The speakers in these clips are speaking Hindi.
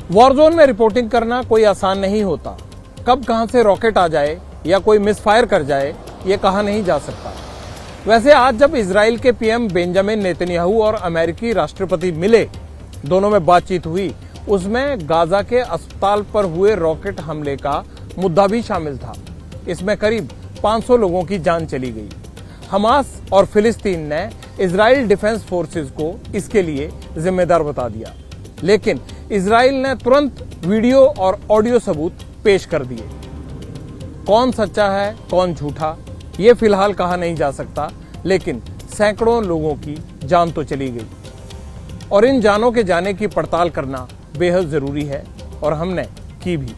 वॉर जोन में रिपोर्टिंग करना कोई आसान नहीं होता। कब कहां से रॉकेट आ जाए या कोई मिसफायर कर जाए ये कहा नहीं जा सकता। वैसे आज जब इजराइल के पीएम बेंजामिन नेतन्याहू और अमेरिकी राष्ट्रपति मिले, दोनों में बातचीत हुई, उसमें गाजा के अस्पताल पर हुए रॉकेट हमले का मुद्दा भी शामिल था। इसमें करीब 500 लोगों की जान चली गई। हमास और फिलिस्तीन ने इजराइल डिफेंस फोर्सेस को इसके लिए जिम्मेदार बता दिया, लेकिन इजराइल ने तुरंत वीडियो और ऑडियो सबूत पेश कर दिए। कौन सच्चा है कौन झूठा ये फिलहाल कहा नहीं जा सकता, लेकिन सैकड़ों लोगों की जान तो चली गई और इन जानों के जाने की पड़ताल करना बेहद जरूरी है और हमने की भी।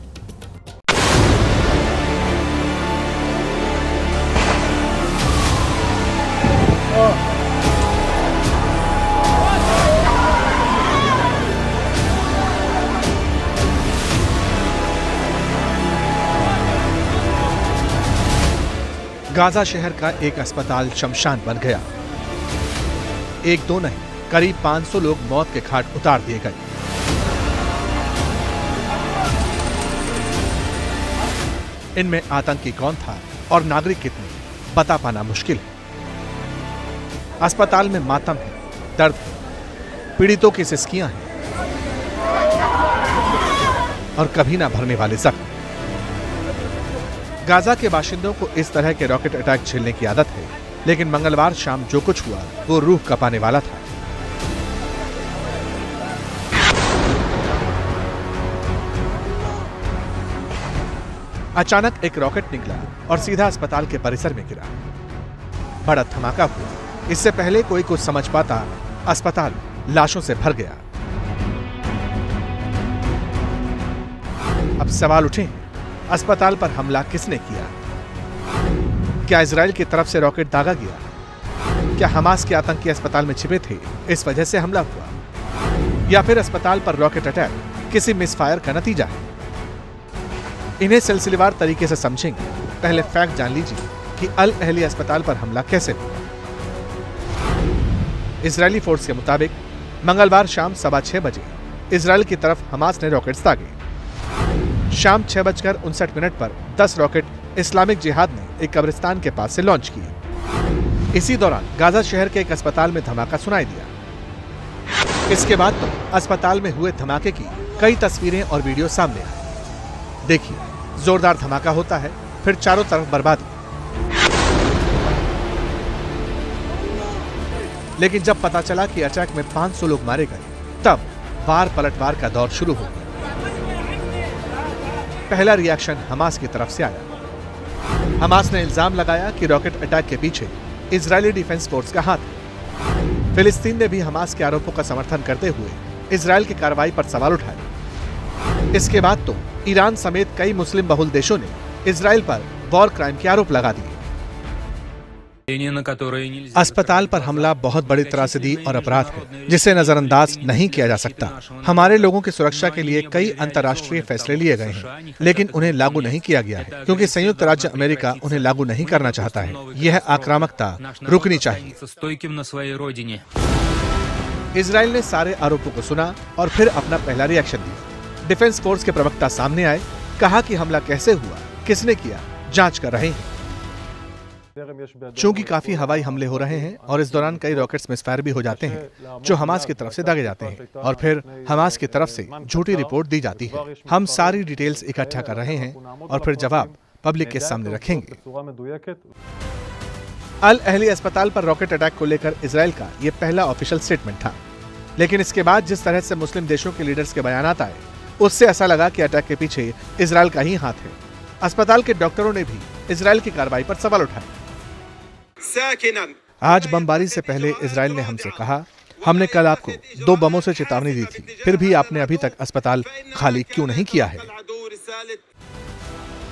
गाजा शहर का एक अस्पताल शमशान बन गया। एक दो नहीं, करीब 500 लोग मौत के घाट उतार दिए गए। इनमें आतंकी कौन था और नागरिक कितने, बता पाना मुश्किल है। अस्पताल में मातम है, दर्द है, पीड़ितों की सिसकियां हैं और कभी ना भरने वाले जख्म। गाजा के बाशिंदों को इस तरह के रॉकेट अटैक झेलने की आदत है, लेकिन मंगलवार शाम जो कुछ हुआ वो रूह कपाने वाला था। अचानक एक रॉकेट निकला और सीधा अस्पताल के परिसर में गिरा। बड़ा धमाका हुआ। इससे पहले कोई कुछ समझ पाता, अस्पताल लाशों से भर गया। अब सवाल उठे, अस्पताल पर हमला किसने किया? क्या इजराइल की तरफ से रॉकेट दागा गया? क्या हमास के आतंकी अस्पताल में छिपे थे, इस वजह से हमला हुआ? या फिर अस्पताल पर रॉकेट अटैक किसी मिसफायर का नतीजा है? इन्हें सिलसिलेवार तरीके से समझेंगे। पहले फैक्ट जान लीजिए कि अल अहली अस्पताल पर हमला कैसे हुआ। इजरायली फोर्स के मुताबिक मंगलवार शाम 6:15 बजे इजराइल की तरफ हमास ने रॉकेट्स दागे। शाम 6:59 पर 10 रॉकेट इस्लामिक जिहाद ने एक कब्रिस्तान के पास से लॉन्च किए। इसी दौरान गाजा शहर के एक अस्पताल में धमाका सुनाई दिया। इसके बाद तो अस्पताल में हुए धमाके की कई तस्वीरें और वीडियो सामने आए। देखिए, जोरदार धमाका होता है, फिर चारों तरफ बर्बादी। लेकिन जब पता चला कि अटैक में 500 लोग मारे गए, तब वार पलटवार का दौर शुरू हो गया। पहला रिएक्शन हमास की तरफ से आया। हमास ने इल्जाम लगाया कि रॉकेट अटैक के पीछे इजरायली डिफेंस फोर्स का हाथ है। फिलिस्तीन ने भी हमास के आरोपों का समर्थन करते हुए इजराइल की कार्रवाई पर सवाल उठाए। इसके बाद तो ईरान समेत कई मुस्लिम बहुल देशों ने इजराइल पर वॉर क्राइम के आरोप लगा दिए। अस्पताल पर हमला बहुत बड़ी त्रासदी और अपराध है, जिसे नजरअंदाज नहीं किया जा सकता। हमारे लोगों की सुरक्षा के लिए कई अंतर्राष्ट्रीय फैसले लिए गए हैं, लेकिन उन्हें लागू नहीं किया गया है, क्योंकि संयुक्त राज्य अमेरिका उन्हें लागू नहीं करना चाहता है। यह आक्रामकता रुकनी चाहिए। इजराइल ने सारे आरोपों को सुना और फिर अपना पहला रिएक्शन दिया। डिफेंस फोर्स के प्रवक्ता सामने आए, कहा कि हमला कैसे हुआ, किसने किया, जांच कर रहे हैं। चूंकि काफी हवाई हमले हो रहे हैं और इस दौरान कई रॉकेट्स मिसफायर भी हो जाते हैं, जो हमास की तरफ से दागे जाते हैं और फिर हमास की तरफ से झूठी रिपोर्ट दी जाती है। हम सारी डिटेल्स इकट्ठा कर रहे हैं और फिर जवाब पब्लिक के सामने रखेंगे। अल अहली अस्पताल पर रॉकेट अटैक को लेकर इजराइल का यह पहला ऑफिशियल स्टेटमेंट था, लेकिन इसके बाद जिस तरह से मुस्लिम देशों के लीडर्स के बयानात आए, उससे ऐसा लगा कि अटैक के पीछे इजराइल का ही हाथ है। अस्पताल के डॉक्टरों ने भी इजराइल की कार्रवाई पर सवाल उठाए। आज बमबारी से पहले इजराइल ने हमसे कहा, हमने कल आपको 2 बमों से चेतावनी दी थी, फिर भी आपने अभी तक अस्पताल खाली क्यों नहीं किया है?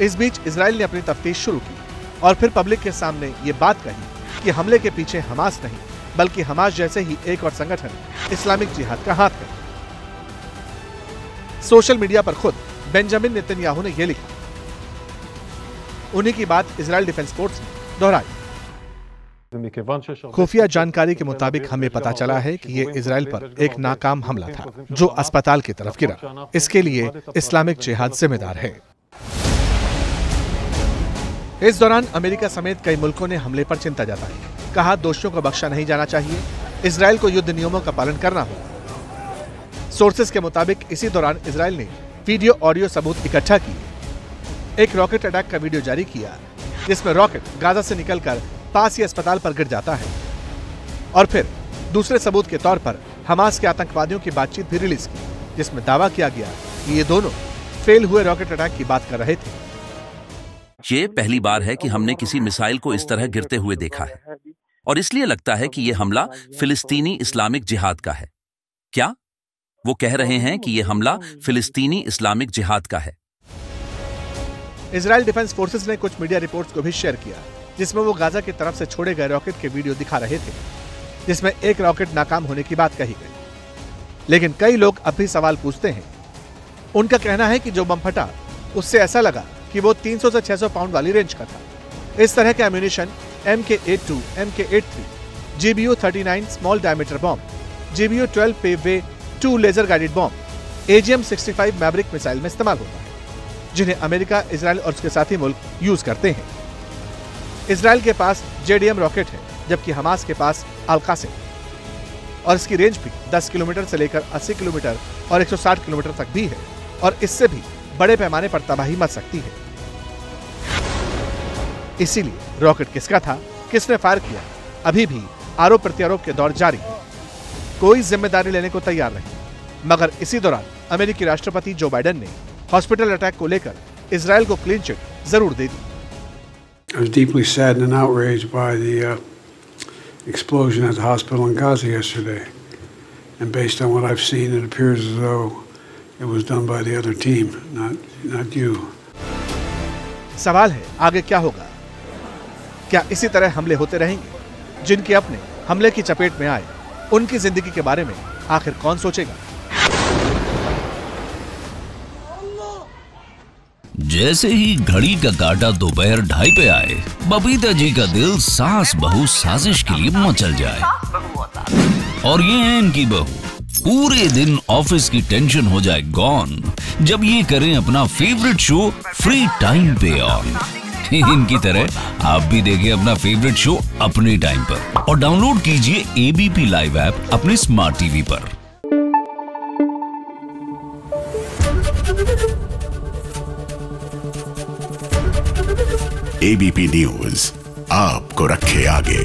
इस बीच इजराइल ने अपनी तफ्तीश शुरू की और फिर पब्लिक के सामने ये बात कही कि हमले के पीछे हमास नहीं, बल्कि हमास जैसे ही एक और संगठन इस्लामिक जिहाद का हाथ है। सोशल मीडिया पर खुद बेंजामिन नेतन्याहू ने यह लिखा। उन्हीं की बात इजराइल डिफेंस फोर्स ने दोहराई। खुफिया जानकारी के मुताबिक हमें पता चला है कि ये इजराइल पर एक नाकाम हमला था जो अस्पताल की तरफ गिरा। इसके लिए इस्लामिक जिहाद जिम्मेदार है। इस दौरान अमेरिका समेत कई मुल्कों ने हमले पर चिंता जताई। कहा दोषियों को बख्शा नहीं जाना चाहिए, इजराइल को युद्ध नियमों का पालन करना होगा। सोर्सेस के मुताबिक इसी दौरान इजराइल ने वीडियो ऑडियो सबूत इकट्ठा किए। एक रॉकेट अटैक का वीडियो जारी किया जिसमें रॉकेट गाजा से निकलकर पास ही अस्पताल पर गिर जाता है, और फिर दूसरे सबूत के तौर पर हमास के आतंकवादियों की बातचीत भी रिलीज की जिसमें दावा किया गया कि ये दोनों फेल हुए रॉकेट अटैक की बात कर रहे थे। ये पहली बार है कि हमने किसी मिसाइल को इस तरह गिरते हुए देखा है और इसलिए लगता है कि यह हमला फिलिस्तीनी इस्लामिक जिहाद का है। क्या वो कह रहे हैं कि यह हमला फिलिस्तीनी इस्लामिक जिहाद का है? इजराइल डिफेंस फोर्सेस ने कुछ मीडिया रिपोर्ट्स को भी शेयर किया जिसमें वो गाजा की तरफ से छोड़े गए रॉकेट के वीडियो दिखा रहे थे जिसमें एक रॉकेट नाकाम होने की बात कही गई। लेकिन कई लोग अब भी सवाल पूछते हैं। उनका कहना है कि जो बम फटा उससे ऐसा लगा कि वो 300 से 600 पाउंड वाली रेंज का था। इस तरह के ammunition MK82, MK83, GBU-39 small diameter bomb, GBU-12 Paveway 2 laser guided bomb, AGM-65 Maverick missile में इस्तेमाल होता है, जिन्हें अमेरिका, इजराइल और उसके साथी मुल्क यूज करते हैं। इजराइल के पास JDM रॉकेट है जबकि हमास के पास अल-कासिम, और इसकी रेंज भी 10 किलोमीटर से लेकर 80 किलोमीटर और 160 किलोमीटर तक भी है, और इससे भी बड़े पैमाने पर तबाही मच सकती है। इसीलिए रॉकेट किसका था, किसने फायर किया, अभी भी आरोप प्रत्यारोप के दौर जारी है। कोई जिम्मेदारी लेने को तैयार नहीं। मगर इसी दौरान अमेरिकी राष्ट्रपति जो बाइडेन ने हॉस्पिटल अटैक को लेकर इजराइल को क्लीन चिट जरूर दे दी। I was deeply saddened and outraged by the explosion at the hospital in Gaza yesterday. And based on what I've seen, it appears as though it was done by the other team, not you. सवाल है आगे क्या होगा? क्या इसी तरह हमले होते रहेंगे? जिनके अपने हमले की चपेट में आए उनकी जिंदगी के बारे में आखिर कौन सोचेगा? जैसे ही घड़ी का काटा दोपहर 2:30 पे आए, बबीता जी का दिल सास बहू साजिश के लिए मचल जाए। और ये है इनकी बहू, पूरे दिन ऑफिस की टेंशन हो जाए गॉन जब ये करें अपना फेवरेट शो फ्री टाइम पे ऑन। इनकी तरह आप भी देखिए अपना फेवरेट शो अपने टाइम पर और डाउनलोड कीजिए ABP लाइव ऐप अपने स्मार्ट टीवी पर। ABP न्यूज आपको रखे आगे।